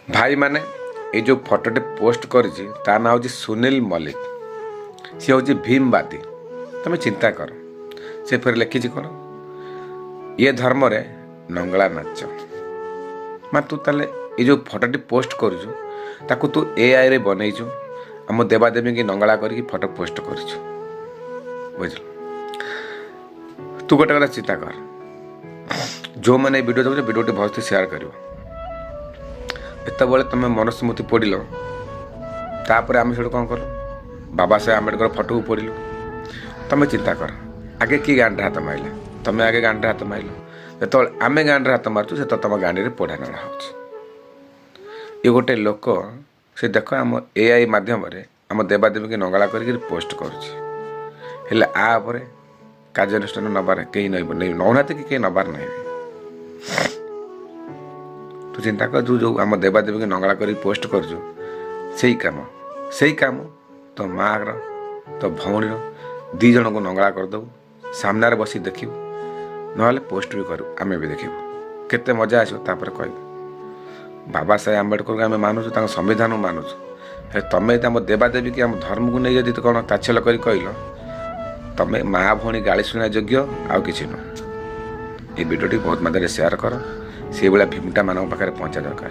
भाई माने ये जो फोटोटे पोस्ट करिछि ता ना हूँ सुनील मल्लिक। सी हूँ भीमवादी। तुम चिंता कर से फिर लिखी कौन ये धर्म रे नंगला नाच मा तू ताले ये जो फोटोटी पोस्ट करुचु ताकू तू एआई रे बनईचु आम देवादेवी की नंगला करके फोटो पोस्ट करिछु बुझल। तू गोटे कथा चिंता कर जो मैंने वीडियो देखो वीडियो भलसे सेयार कर एत तुम मन स्मृति पढ़ल तापर आम से कौन कल बाबा साहेब आम्बेडकर फोटो को पढ़लु। तुम चिंता कर आगे किए गांडे हाथ मारिला तुम आगे गांडे हाथ मारिल जो आम गांडे हाथ मार्चु से तो तुम गांडी पढ़ा नड़ा हो ये गोटे लोक से देख आम एआई मध्यम आम देवादेवी की नंगला करके पोस्ट कर कार्यानुष्ठान नबार कहीं नौना कि कहीं नबार नहीं। तू चिंता कर जो आम देवादेवी की नंगला कर पोस्ट कर काम तो माँ तो भौणी दी जन को नंगला करदेबू सामने बसी देखू ना पोस्ट भी करूँ आम भी देखू केते मजा आसो कह बाबा साहेब आम्बेडकर को आम मानुचु संविधान मानुचु तमें आम देवादेवी की आम धर्म को नहीं जब कौन ताच्छल्य कर कहल तमें माँ भौणी गाड़ी शुणा योग्य आउ कि नुह। ये वीडियो बहुत मात्रा शेयर कर से भाया भीमटा मान पाखे पहुँचा दरकार।